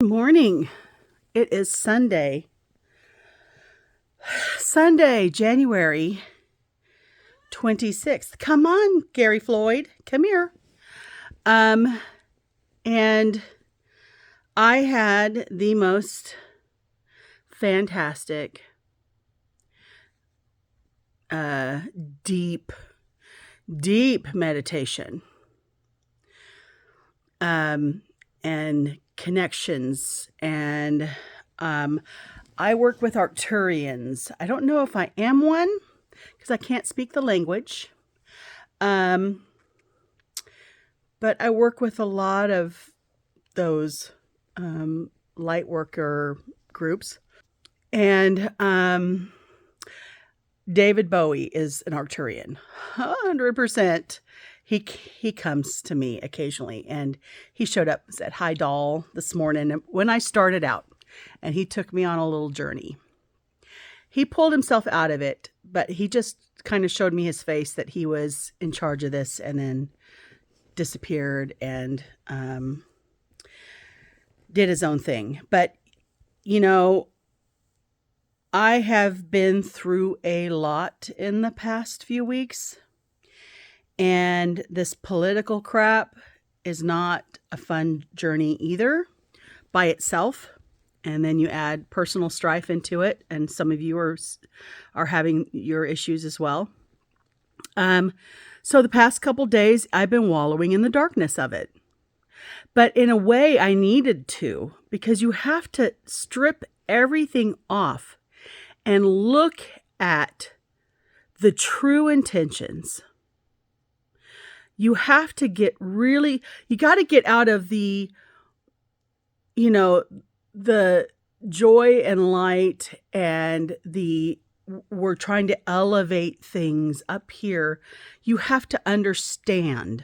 Good morning. It is Sunday, January 26th. Come on, Gary Floyd, come here. Um, and I had the most fantastic, uh, deep, deep meditation, and connections. And I work with Arcturians. I don't know if I am one because I can't speak the language. But I work with a lot of those light worker groups. And David Bowie is an Arcturian, 100%. He comes to me occasionally, and he showed up and said, "Hi, doll," this morning when I started out, and he took me on a little journey. He pulled himself out of it, but he just kind of showed me his face that he was in charge of this, and then disappeared and did his own thing. But, you know, I have been through a lot in the past few weeks, and this political crap is not a fun journey either by itself. And then you add personal strife into it, and some of you are having your issues as well. So the past couple days, I've been wallowing in the darkness of it. But in a way, I needed to, because you have to strip everything off and look at the true intentions. You have to you got to get out of the joy and light and we're trying to elevate things up here. You have to understand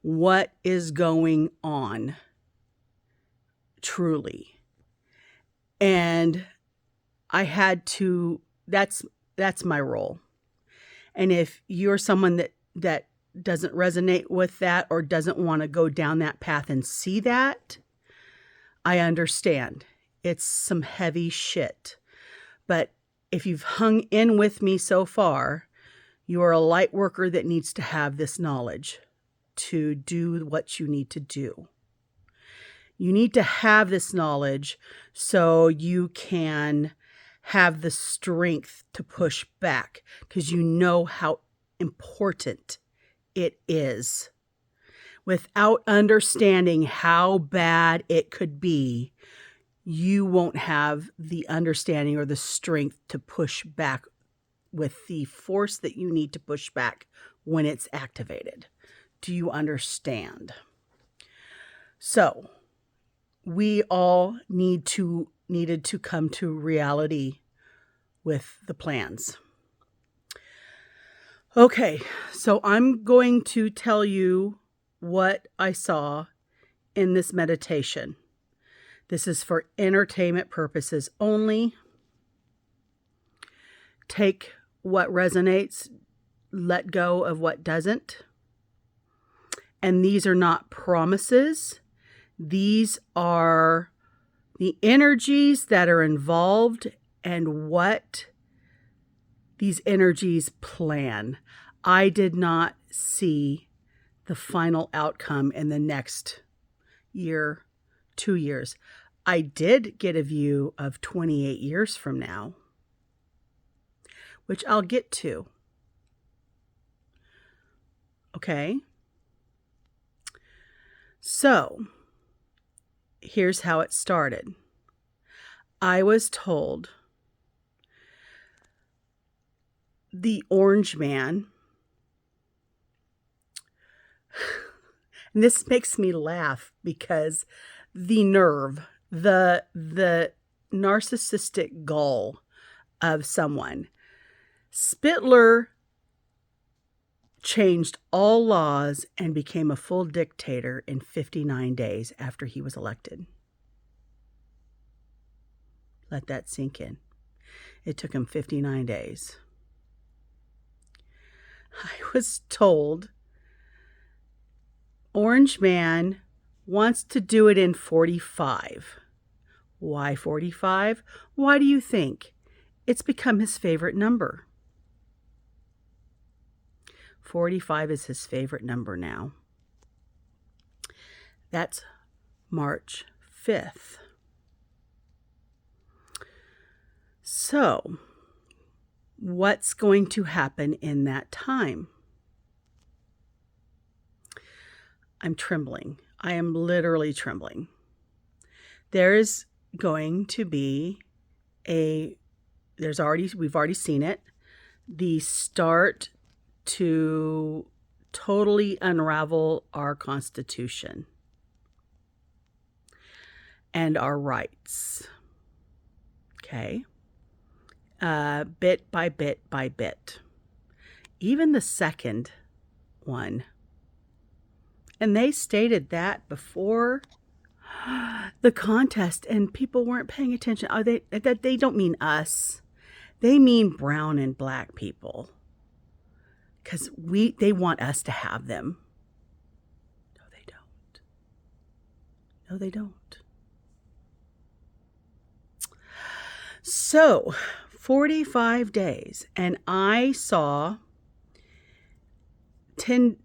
what is going on truly. And I had to, that's my role. And if you're someone that doesn't resonate with that or doesn't want to go down that path and see that, I understand. It's some heavy shit. But if you've hung in with me so far, you are a light worker that needs to have this knowledge to do what you need to do. You need to have this knowledge so you can have the strength to push back, because you know how important it is. Without understanding how bad it could be, you won't have the understanding or the strength to push back with the force that you need to push back when it's activated. Do you understand? So, we all needed to come to reality with the plans. Okay, so I'm going to tell you what I saw in this meditation. This is for entertainment purposes only. Take what resonates, let go of what doesn't. And these are not promises. These are the energies that are involved and what these energies plan. I did not see the final outcome in the next year, 2 years. I did get a view of 28 years from now, which I'll get to. Okay? So, here's how it started. I was told the orange man, and this makes me laugh because the nerve, the narcissistic gall of someone. Spitler changed all laws and became a full dictator in 59 days after he was elected. Let that sink in. It took him 59 days. I was told Orange Man wants to do it in 45. Why 45? Why do you think? It's become his favorite number. 45 is his favorite number now. That's March 5th. So, what's going to happen in that time? I'm trembling. I am literally trembling. There's going to be we've already seen it, the start to totally unravel our Constitution and our rights. Okay? Bit by bit by bit. Even the second one. And they stated that before the contest, and people weren't paying attention. They don't mean us. They mean brown and black people. Because they want us to have them. No, they don't. No, they don't. So, 45 days, and I saw 10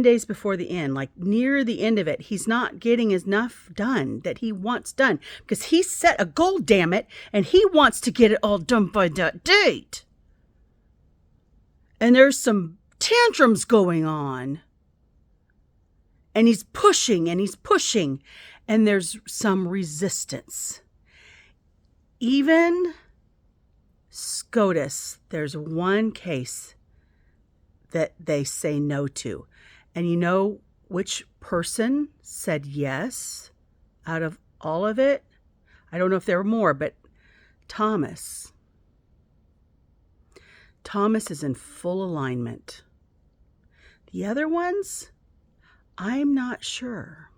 days before the end, like near the end of it, he's not getting enough done that he wants done because he set a goal, damn it, and he wants to get it all done by that date. And there's some tantrums going on. And he's pushing, and there's some resistance. Even SCOTUS, there's one case that they say no to. And you know which person said yes out of all of it? I don't know if there were more, but Thomas. Thomas is in full alignment. The other ones, I'm not sure.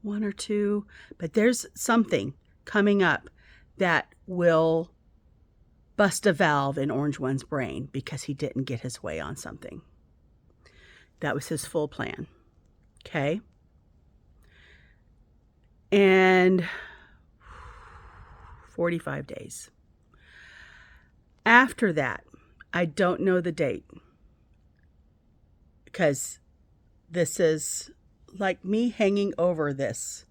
One or two, but there's something coming up that will bust a valve in Orange One's brain because he didn't get his way on something. That was his full plan. Okay? And 45 days. After that, I don't know the date because this is like me hanging over this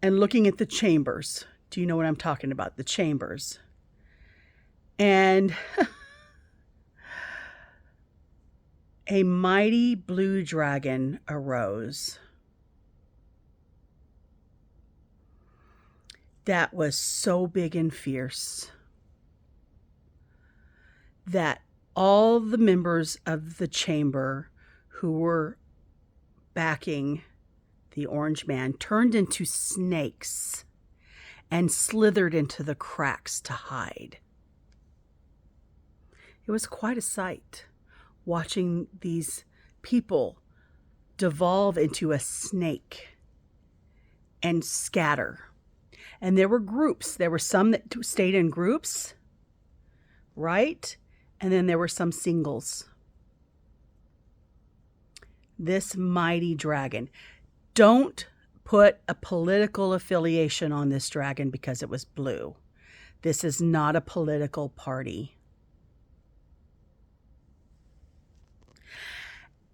and looking at the chambers. Do you know what I'm talking about? The chambers. And a mighty blue dragon arose that was so big and fierce that all the members of the chamber who were backing the orange man turned into snakes and slithered into the cracks to hide. It was quite a sight watching these people devolve into a snake and scatter. And there were groups. There were some that stayed in groups, right? And then there were some singles. This mighty dragon. Don't put a political affiliation on this dragon because it was blue. This is not a political party.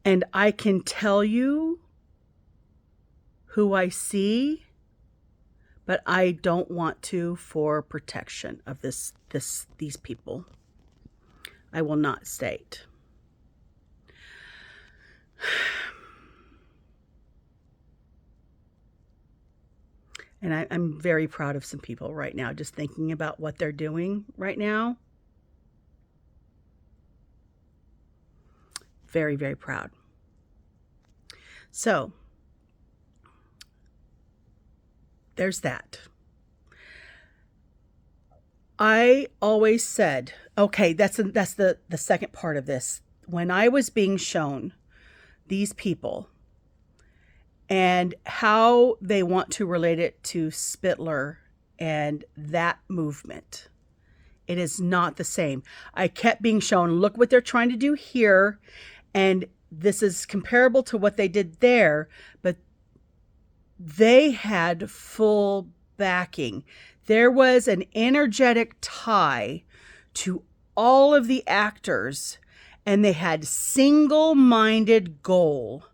And I can tell you who I see, but I don't want to for protection of these people. I will not state. And I'm very proud of some people right now, just thinking about what they're doing right now. Very, very proud. So, there's that. I always said, okay, that's the second part of this. When I was being shown these people and how they want to relate it to Spittler and that movement, it is not the same. I kept being shown, look what they're trying to do here, and this is comparable to what they did there, but they had full backing. There was an energetic tie to all of the actors, and they had single-minded goal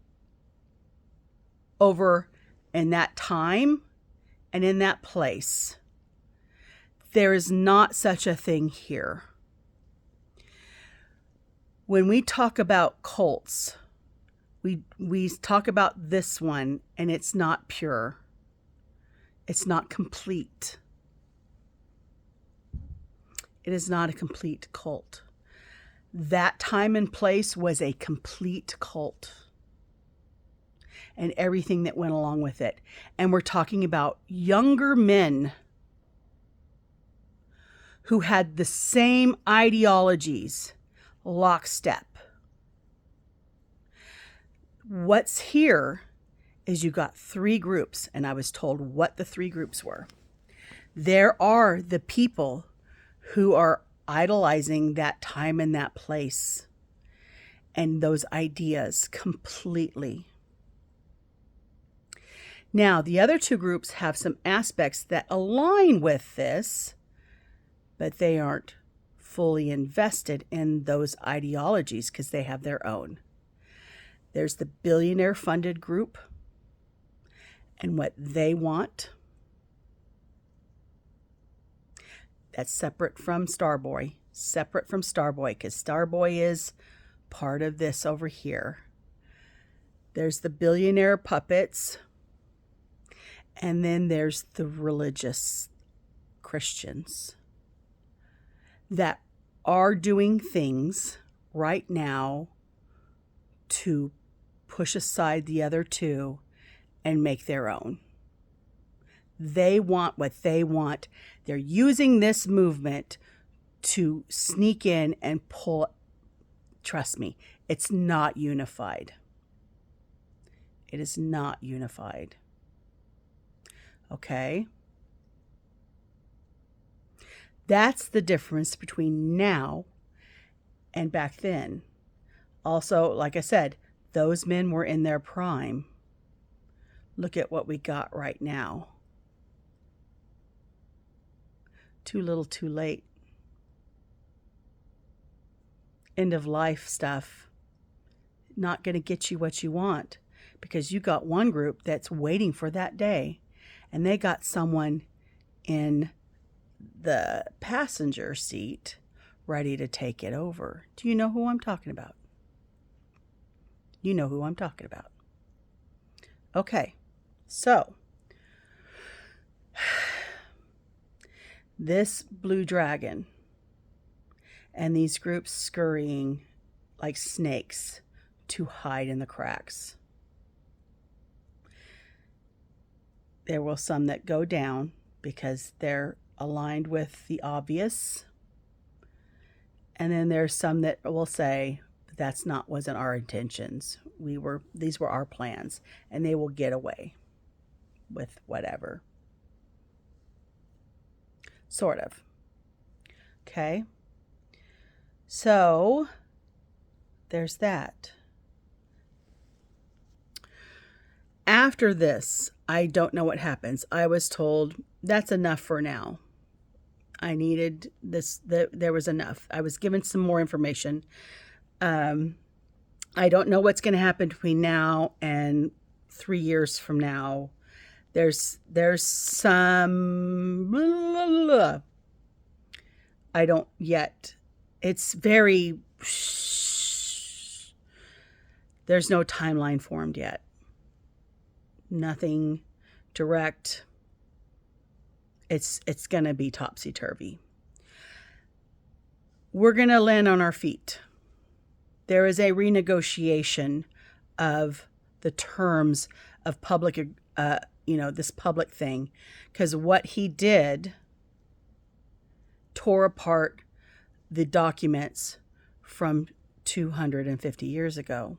over in that time and in that place. There is not such a thing here. When we talk about cults, we talk about this one, and it's not pure. It's not complete. It is not a complete cult. That time and place was a complete cult, and everything that went along with it. And we're talking about younger men who had the same ideologies, lockstep. What's here is you got 3 groups, and I was told what the 3 groups were. There are the people who are idolizing that time and that place and those ideas completely. Now, the other 2 groups have some aspects that align with this, but they aren't fully invested in those ideologies because they have their own. There's the billionaire-funded group and what they want. That's separate from Starboy. Separate from Starboy, because Starboy is part of this over here. There's the billionaire puppets. And then there's the religious Christians that are doing things right now to push aside the other 2 and make their own. They want what they want. They're using this movement to sneak in and pull. Trust me, it's not unified. It is not unified. Okay? That's the difference between now and back then. Also, like I said, those men were in their prime. Look at what we got right now. Too little, too late. End of life stuff. Not going to get you what you want, because you got one group that's waiting for that day, and they got someone in the passenger seat ready to take it over. Do you know who I'm talking about? You know who I'm talking about. Okay, so this blue dragon and these groups scurrying like snakes to hide in the cracks. There will some that go down because they're aligned with the obvious. And then there's some that will say, wasn't our intentions. These were our plans, and they will get away with whatever. Sort of. Okay. So there's that. After this, I don't know what happens. I was told that's enough for now. I needed this. There was enough. I was given some more information. I don't know what's going to happen between now and 3 years from now. There's some. I don't yet. It's very. There's no timeline formed yet. Nothing direct. It's going to be topsy-turvy. We're going to land on our feet. There is a renegotiation of the terms of public, this public thing, because what he did tore apart the documents from 250 years ago.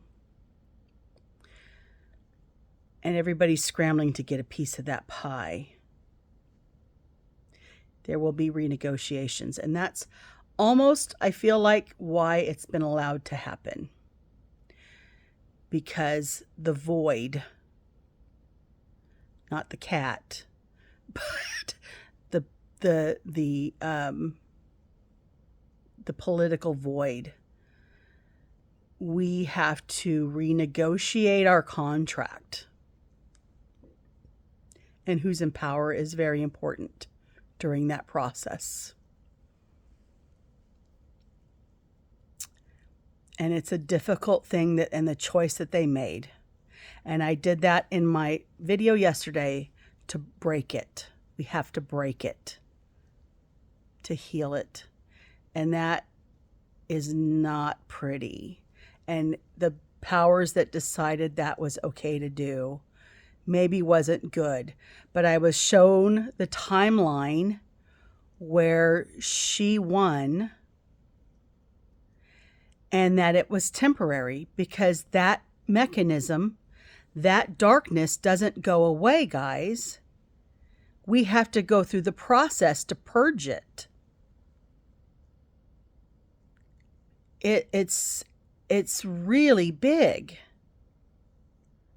And everybody's scrambling to get a piece of that pie. There will be renegotiations, and that's almost, I feel like, why it's been allowed to happen. Because the void not the cat, but the the the um the political void. We have to renegotiate our contract. And who's in power is very important during that process. And it's a difficult thing and the choice that they made. And I did that in my video yesterday to break it. We have to break it to heal it. And that is not pretty. And the powers that decided that was okay to do maybe wasn't good. But I was shown the timeline where she won and that it was temporary, because that mechanism, that darkness doesn't go away, guys. We have to go through the process to purge it. It's really big.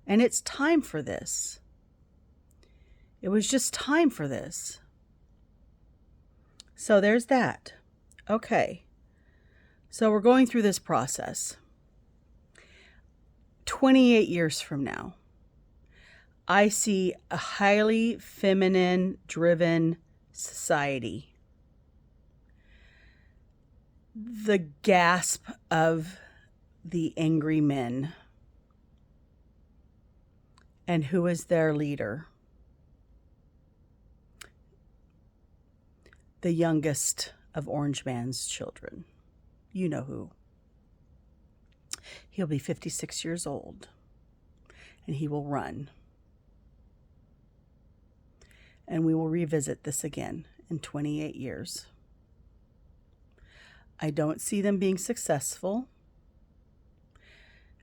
And it's time for this. It was just time for this. So there's that. Okay. So we're going through this process. 28 years from now, I see a highly feminine driven society. The gasp of the angry men. And who is their leader? The youngest of Orange Man's children. You know who. He'll be 56 years old, and he will run. And we will revisit this again in 28 years. I don't see them being successful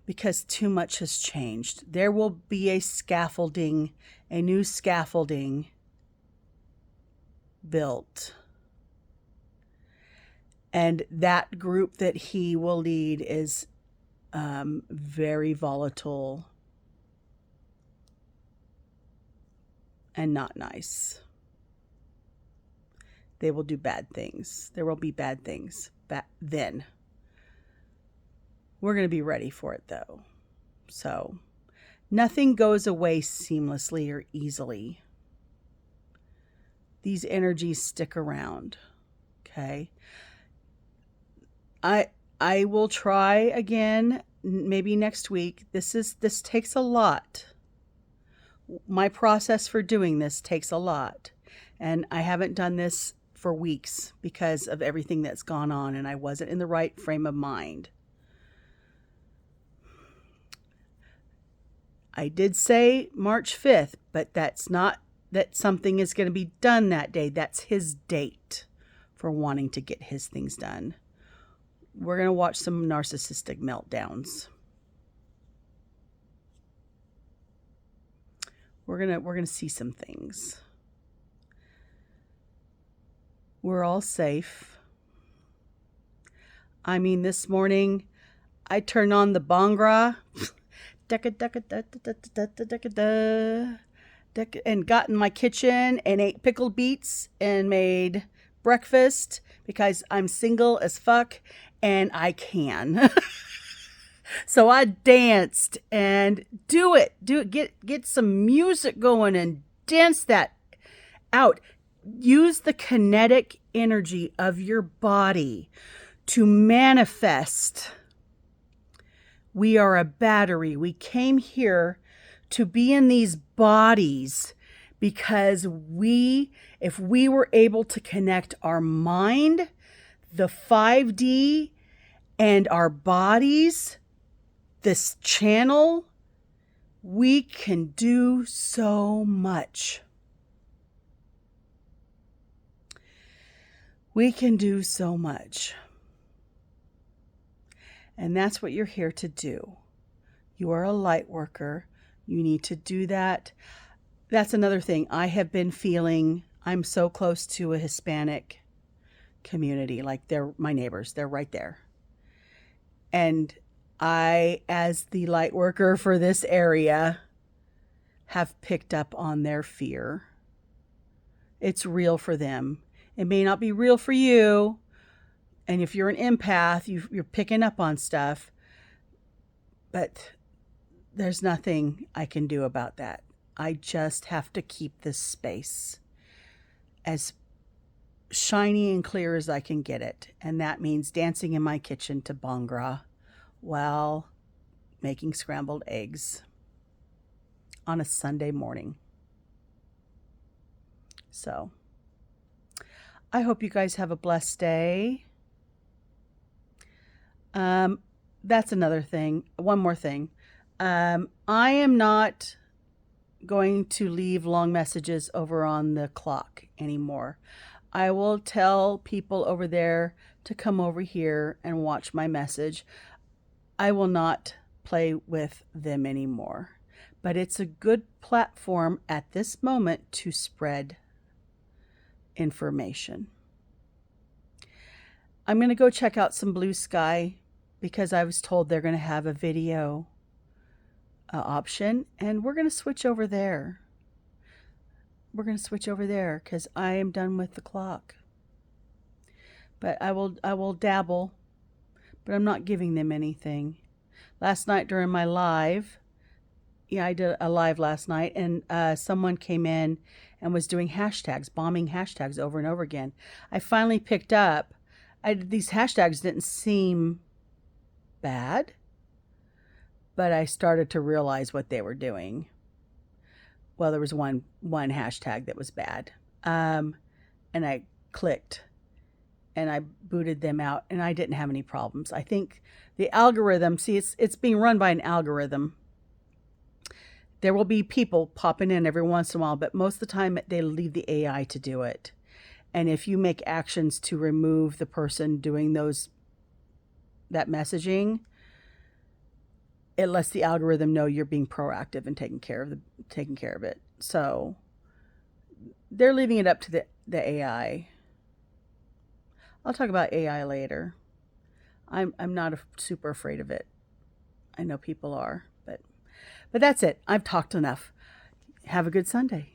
because too much has changed. There will be a new scaffolding built. And that group that he will lead is very volatile and not nice. They will do bad things. There will be bad things then. We're going to be ready for it, though. So nothing goes away seamlessly or easily. These energies stick around. Okay. I will try again, maybe next week. This takes a lot. My process for doing this takes a lot. And I haven't done this for weeks because of everything that's gone on, and I wasn't in the right frame of mind. I did say March 5th, but that's not that something is going to be done that day. That's his date for wanting to get his things done. We're going to watch some narcissistic meltdowns. We're going to see some things. We're all safe. I mean, this morning I turned on the Bhangra and got in my kitchen and ate pickled beets and made breakfast because I'm single as fuck and I can. So I danced and do it. Get some music going and dance that out. Use the kinetic energy of your body to manifest. We are a battery. We came here to be in these bodies because if we were able to connect our mind, the 5D, and our bodies, this channel, we can do so much. We can do so much. And that's what you're here to do. You are a light worker. You need to do that. That's another thing. I have been feeling I'm so close to a Hispanic community. Like they're my neighbors. They're right there. And I, as the light worker for this area, have picked up on their fear. It's real for them. It may not be real for you. And if you're an empath, you're picking up on stuff. But there's nothing I can do about that. I just have to keep this space as shiny and clear as I can get it. And that means dancing in my kitchen to Bhangra while making scrambled eggs on a Sunday morning. So I hope you guys have a blessed day. That's another thing. One more thing. I am not going to leave long messages over on the clock anymore. I will tell people over there to come over here and watch my message. I will not play with them anymore. But it's a good platform at this moment to spread information. I'm going to go check out some Blue Sky because I was told they're going to have a video option, and we're going to switch over there. We're going to switch over there because I am done with the clock. But I will dabble, but I'm not giving them anything. Last night during my live, I did a live last night, and someone came in and was doing hashtags, bombing hashtags over and over again. I finally picked up. These hashtags didn't seem bad, but I started to realize what they were doing. Well, there was one hashtag that was bad, and I clicked, and I booted them out, and I didn't have any problems. I think the algorithm, it's being run by an algorithm. There will be people popping in every once in a while, but most of the time they leave the AI to do it. And if you make actions to remove the person doing that messaging, it lets the algorithm know you're being proactive and taking care of it. So they're leaving it up to the AI. I'll talk about AI later. I'm not super afraid of it. I know people are, but that's it. I've talked enough. Have a good Sunday.